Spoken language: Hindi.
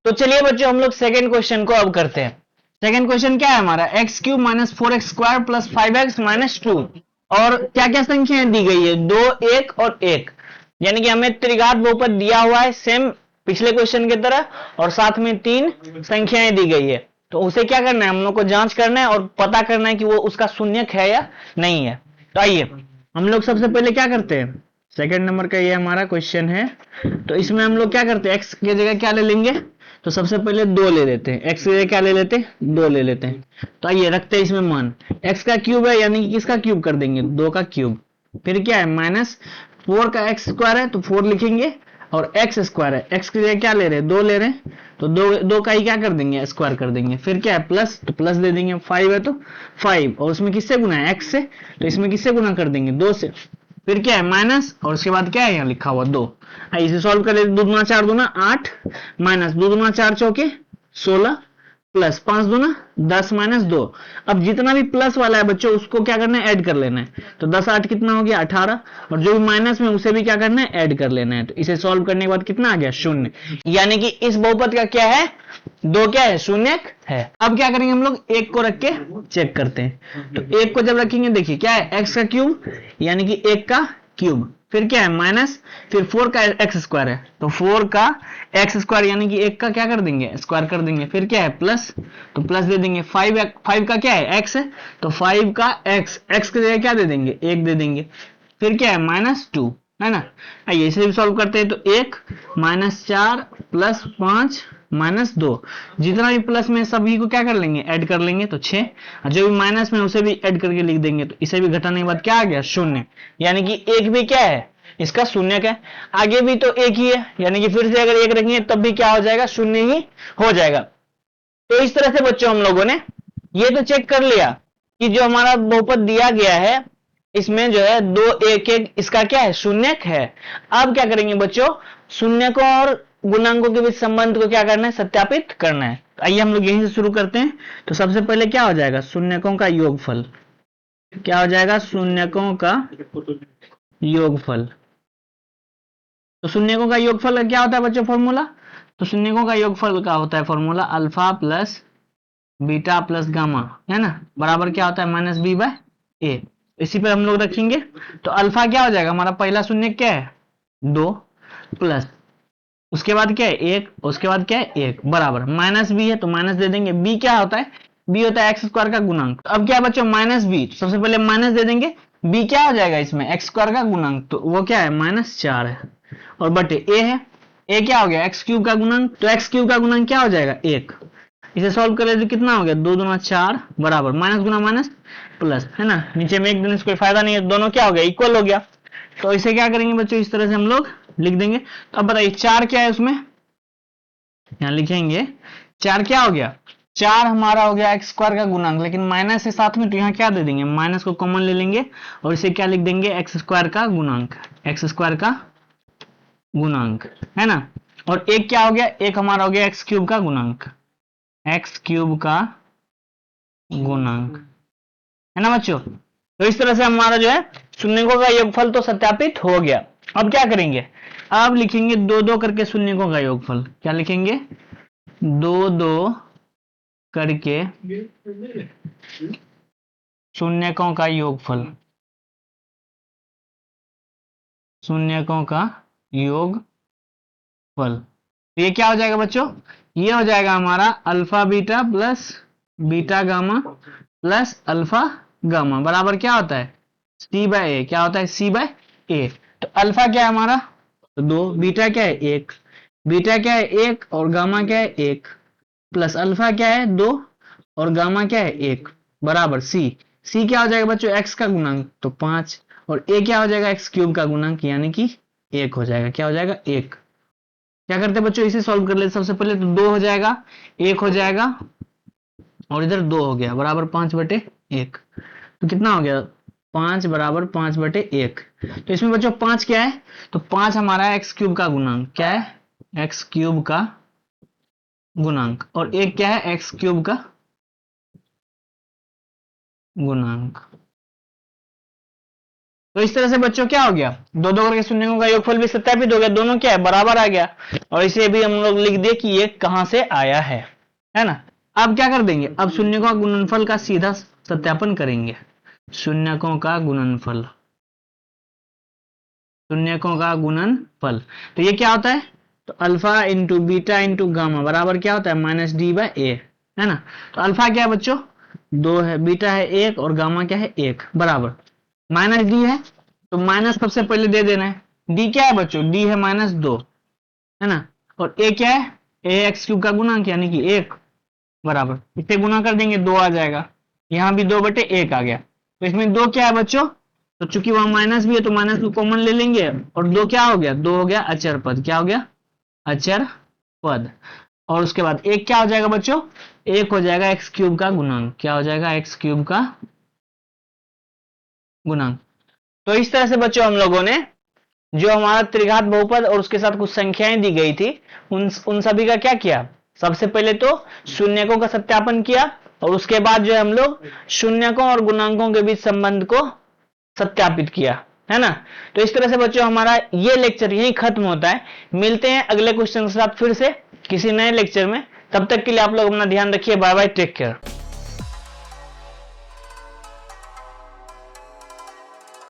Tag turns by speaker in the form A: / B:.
A: तो चलिए बच्चों हम लोग सेकेंड क्वेश्चन को अब करते हैं। सेकेंड क्वेश्चन क्या है हमारा, x cube minus 4x² plus 5x minus 2। और क्या क्या संख्याएं दी गई है, 2, 1 और 1। यानी कि हमें त्रिघात बहुपद दिया हुआ है सेम पिछले क्वेश्चन की तरह, और साथ में 3 संख्याएं दी गई है। तो उसे क्या करना है, हम लोग को जांच करना है और पता करना है कि वो उसका शून्यक है या नहीं है। तो आइए हम लोग सबसे पहले क्या करते हैं, सेकंड नंबर का ये हमारा क्वेश्चन है। तो इसमें हम लोग क्या करते हैं, एक्स की जगह क्या ले लेंगे, तो सबसे पहले 2 ले लेते हैं। एक्स की जगह क्या ले लेते हैं, 2 ले लेते हैं। तो आइए रखते हैं इसमें मान, एक्स का क्यूब है यानी कि किसका क्यूब कर देंगे, 2 का क्यूब। फिर क्या है, माइनस 4 का एक्स स्क्वायर है तो 4 लिखेंगे, और एक्स स्क्वायर है, एक्स की जगह क्या ले रहे हैं, 2 ले रहे हैं, तो दो का ही क्या कर देंगे, स्क्वायर कर देंगे। फिर क्या है, प्लस, तो प्लस दे देंगे। 5 है तो 5, और उसमें किससे गुना है, एक्स से, तो इसमें किससे गुना कर देंगे, 2 से। फिर क्या है, माइनस, और उसके बाद क्या है, यहाँ लिखा हुआ 2। इसे सॉल्व कर लेते, 2 दूना 4 दूना 8, माइनस 2 दूना 4 चौके 16, प्लस 5 दूना 10 माइनस 2। अब जितना भी प्लस वाला है बच्चों उसको क्या करना है, ऐड कर लेना है। तो 10 8 कितना हो गया, 18, और जो भी माइनस में उसे भी क्या करना है, ऐड कर लेना है। तो इसे सॉल्व करने के बाद कितना आ गया, 0। यानी कि इस बहुपद का क्या है, 2 क्या है, शून्यक है। अब क्या करेंगे हम लोग, 1 को रख के चेक करते हैं। तो 1 को जब रखेंगे, देखिए क्या है, एक्स का क्यूब यानी कि 1 का क्यूब, फिर क्या है माइनस, फिर 4 का एक्स स्क्वायर है तो 4 का एक्स स्क्वायर यानी कि 1 का क्या कर देंगे, स्क्वायर कर देंगे। फिर क्या है, प्लस, तो प्लस दे देंगे। 5 का क्या है, एक्स है, तो 5 का एक्स, एक्स की जगह क्या दे देंगे, 1 दे देंगे। फिर क्या है, माइनस 2, है ना। आइए इसे भी सॉल्व करते हैं। तो 1 माइनस 4 प्लस 5 माइनस 2, जितना भी प्लस में सभी को क्या कर लेंगे, ऐड कर लेंगे, तो 6। और जो भी माइनस में उसे भी ऐड करके लिख देंगे। तो इसे भी घटाने के बाद क्या आ गया, 0। यानी कि 1 भी क्या है, इसका शून्यक है। आगे भी तो 1 ही है, यानी कि फिर से अगर 1 रखेंगे तब भी क्या हो जाएगा, 0 ही हो जाएगा। तो इस तरह से बच्चों हम लोगों ने ये तो चेक कर लिया कि जो हमारा बहुपद दिया गया है इसमें जो है 2 1 1 इसका क्या है, शून्यक है। अब क्या करेंगे बच्चों, शून्यकों और गुणांकों के बीच संबंध को क्या करना है, सत्यापित करना है। तो आइए हम लोग यहीं से शुरू करते हैं। तो सबसे पहले क्या हो जाएगा, शून्यकों का योगफल। क्या हो जाएगा, शून्यकों का योगफल। तो शून्यकों का योगफल का क्या होता है बच्चों, फॉर्मूला। तो शून्यकों का योगफल का होता है formula, alpha plus beta plus gamma, है ना, बराबर क्या होता है, माइनस बी बाय ए। इसी पर हम लोग रखेंगे। तो अल्फा क्या हो जाएगा, हमारा पहला शून्य क्या है, 2, प्लस उसके बाद क्या है 1, उसके बाद क्या है 1, बराबर माइनस बी है तो माइनस दे देंगे। बी क्या होता है, बी होता है एक्स स्क्वायर का गुणांक। तो अब क्या बच्चों, माइनस बी, तो सबसे पहले माइनस दे देंगे। बी क्या हो जाएगा इसमें, एक्स स्क्वायर का गुणांक, तो वो क्या है, -4 है, और बटे ए है, ए क्या हो गया, एक्स क्यूब का गुणांक, तो एक्स क्यूब का गुणांक क्या हो जाएगा, 1। इसे सॉल्व करें तो कितना हो गया, 2 दूना 4 बराबर माइनस गुना माइनस प्लस, है ना, नीचे में 1 देने से कोई फायदा नहीं है, दोनों क्या हो गया, इक्वल हो गया। तो इसे क्या करेंगे बच्चों, इस तरह से हम लोग लिख देंगे। तो अब बताइए 4 क्या है उसमें, यहां लिखेंगे 4 क्या हो गया, 4 हमारा हो गया एक्स स्क्वायर का गुणांक, लेकिन माइनस के साथ में तो यहाँ क्या दे देंगे, माइनस को कॉमन ले लेंगे और इसे क्या लिख देंगे, एक्स स्क्वायर का गुणांक, एक्स स्क्वायर का गुणांक, है ना। और एक क्या हो गया, एक हमारा हो गया एक्स क्यूब का गुणांक, एक्स क्यूब का गुणांक, है ना बच्चों। तो इस तरह से हमारा जो है शून्यकों का योगफल तो सत्यापित हो गया। अब क्या करेंगे, अब लिखेंगे 2 2 करके शून्यकों का योगफल। क्या लिखेंगे, 2 2 करके शून्यकों का योगफल, शून्यकों का योगफल। तो ये क्या हो जाएगा बच्चों, ये हो जाएगा हमारा alpha beta plus beta gamma plus alpha gamma बराबर क्या होता है, सी बाय ए। क्या होता है, सी बाय ए। तो अल्फा क्या है हमारा, तो 2, बीटा क्या है 1, बीटा क्या है 1 और गामा क्या है 1, प्लस अल्फा क्या है 2 और गामा क्या है 1, बराबर सी। सी क्या हो जाएगा बच्चों, एक्स का गुणांक तो 5, और ए क्या हो जाएगा, एक्स क्यूब का गुणांक यानी कि 1 हो जाएगा। क्या हो जाएगा, 1। क्या करते हैं बच्चों, इसे सॉल्व कर लेते सबसे पहले। तो 2 हो जाएगा, 1 हो जाएगा, और इधर 2 हो गया, बराबर 5 बटे 1। तो कितना हो गया, 5 बराबर 5 बटे 1। तो इसमें बच्चों 5 क्या है, तो 5 हमारा एक्स क्यूब का गुणांक, क्या है, एक्स क्यूब का गुणांक, और 1 क्या है, एक्स क्यूब का गुणांक। तो इस तरह से बच्चों क्या हो गया, दो दो करके शून्यकों का योगफल भी सत्यापित हो गया, दोनों क्या है, बराबर आ गया। और इसे भी हम लोग लिख दिए कि ये कहां से आया है ना। अब क्या कर देंगे, अब शून्यकों का गुणनफल का सीधा सत्यापन करेंगे। शून्यकों का गुणनफल, शून्यकों का गुणनफल, तो ये क्या होता है, तो alpha into beta into gamma बराबर क्या होता है, माइनस डी बाय ए, है ना। तो अल्फा क्या है बच्चों, 2 है, बीटा है 1 और गामा क्या है 1, बराबर माइनस डी है, तो माइनस सबसे पहले दे देना है। डी क्या है बच्चों, डी है -2, है ना। और ए क्या है, ए एक्स क्यूब का गुणांक यानी कि 1, बराबर इसे गुना कर देंगे 2 आ जाएगा, यहाँ भी 2/1 आ गया। तो इसमें 2 क्या है बच्चों, तो चूंकि वहां माइनस भी है तो माइनस को कॉमन ले लेंगे, और 2 क्या हो गया, 2 हो गया अचर पद, क्या हो गया, अचर पद। और उसके बाद 1 क्या हो जाएगा बच्चों, 1 हो जाएगा एक्स क्यूब का गुणांक, क्या हो जाएगा, एक्स क्यूब का गुणांक। तो इस तरह से बच्चों हम लोगों ने जो हमारा त्रिघात बहुपद और उसके साथ कुछ संख्याएं दी गई थी, उन सभी का क्या किया, सबसे पहले तो शून्यकों का सत्यापन किया, और उसके बाद जो है हम लोग शून्यकों और गुणांकों के बीच संबंध को सत्यापित किया, है ना। तो इस तरह से बच्चों हमारा ये लेक्चर यहीं खत्म होता है। मिलते हैं अगले क्वेश्चन के साथ फिर से किसी नए लेक्चर में, तब तक के लिए आप लोग अपना ध्यान रखिए, बाय बाय, टेक केयर।